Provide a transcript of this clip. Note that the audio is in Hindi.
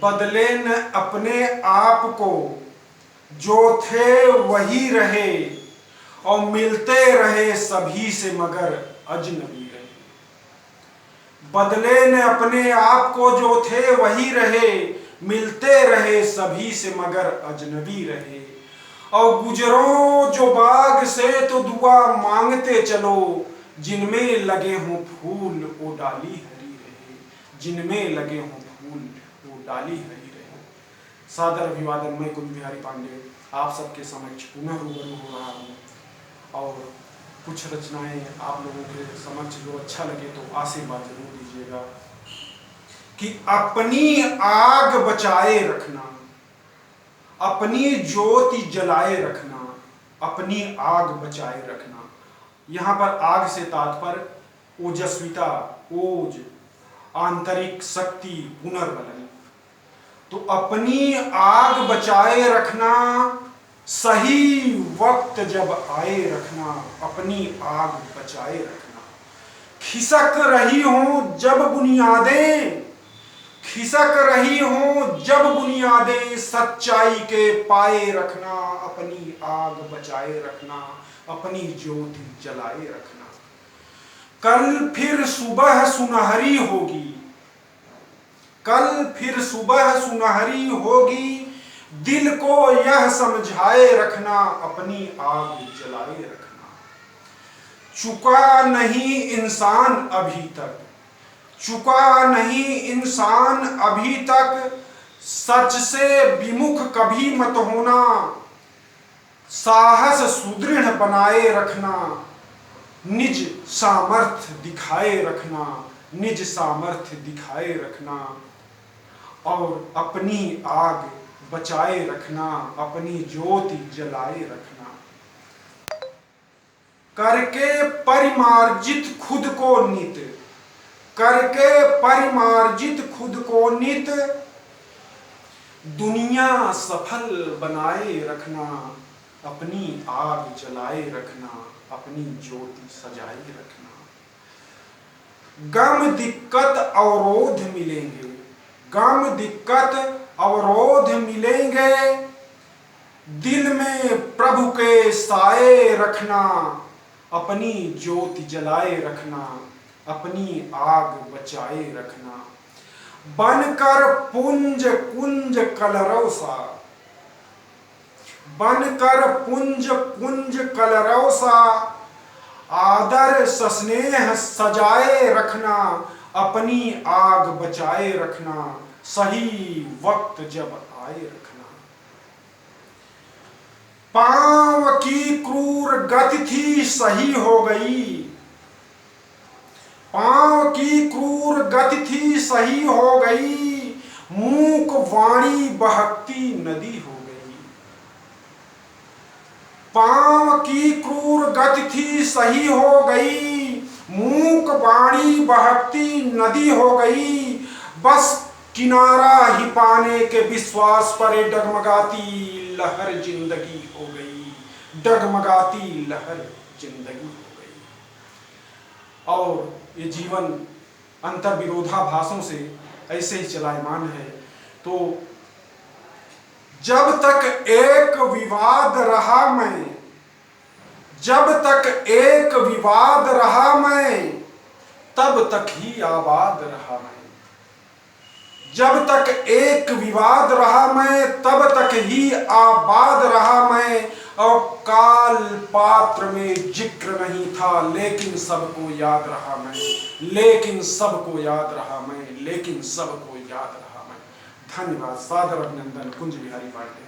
बदले न अपने आप को, जो थे वही रहे, और मिलते रहे सभी से मगर अजनबी रहे। बदले न अपने आप को, जो थे वही रहे, मिलते रहे सभी से मगर अजनबी रहे। और गुजरो जो बाग से तो दुआ मांगते चलो, जिनमें लगे हों फूल वो डाली हरी रहे, जिनमें लगे हों फूल वो डाली हरी रहे। सादर अभिवादन, मैं कुंज बिहारी पांडे आप सबके समक्ष पुनः रूबरू हो रहा हूँ, और कुछ रचनाएं आप लोगों के समक्ष जो अच्छा लगे तो आशीर्वाद जरूर दीजिएगा। कि अपनी आग बचाए रखना, अपनी ज्योति जलाए रखना, अपनी आग बचाए रखना। यहाँ पर आग से तात्पर्य ओजस्विता, ओज, आंतरिक शक्ति, पुनर्बलन। तो अपनी आग बचाए रखना, सही वक्त जब आए रखना, अपनी आग बचाए रखना। खिसक रही हों जब बुनियादें, खिसक रही हों जब बुनियादें, सच्चाई के पाए रखना, अपनी आग बचाए रखना, अपनी ज्योति जलाए रखना। कल फिर सुबह सुनहरी होगी, कल फिर सुबह सुनहरी होगी, दिल को यह समझाए रखना, अपनी आग जलाए रखना। चुका नहीं इंसान अभी तक, चुका नहीं इंसान अभी तक, सच से विमुख कभी मत होना, साहस सुदृढ़ बनाए रखना, निज सामर्थ्य दिखाए रखना, निज सामर्थ्य दिखाए रखना। और अपनी आग बचाए रखना, अपनी ज्योति जलाए रखना। करके परिमार्जित खुद को नित, करके परिमार्जित खुद को नित, दुनिया सफल बनाए रखना, अपनी आग जलाए रखना, अपनी ज्योति सजाए रखना। गम दिक्कत अवरोध मिलेंगे, गम दिक्कत अवरोध मिलेंगे, दिल में प्रभु के साए रखना, अपनी ज्योति जलाए रखना, अपनी आग बचाए रखना। बनकर पुंज कुंज कलरव सा, बनकर पुंज कुंज कलरव सा, आदर सस्नेह सजाए रखना, अपनी आग बचाए रखना, सही वक्त जब आए रखना। पांव की क्रूर गति थी सही हो गई, पांव की क्रूर गति थी सही हो गई, मूक वाणी बहकती नदी हो गई। पांव की क्रूर गति थी सही हो गई, मूक वाणी बहकती नदी हो गई। बस किनारा ही पाने के विश्वास पर डगमगाती लहर जिंदगी हो गई, डगमगाती लहर जिंदगी हो गई। और ये जीवन अंतर विरोधाभासों से ऐसे ही चलायमान है। तो जब तक एक विवाद रहा मैं, जब तक एक विवाद रहा मैं, तब तक ही आबाद रहा मैं। जब तक एक विवाद रहा मैं, तब तक ही आबाद रहा मैं। और काल पात्र में जिक्र नहीं था, लेकिन सबको याद रहा मैं, लेकिन सबको याद रहा मैं, लेकिन सबको याद रहा मैं। धन्यवाद। सादर अभिनंदन। कुंज बिहारी पांडे।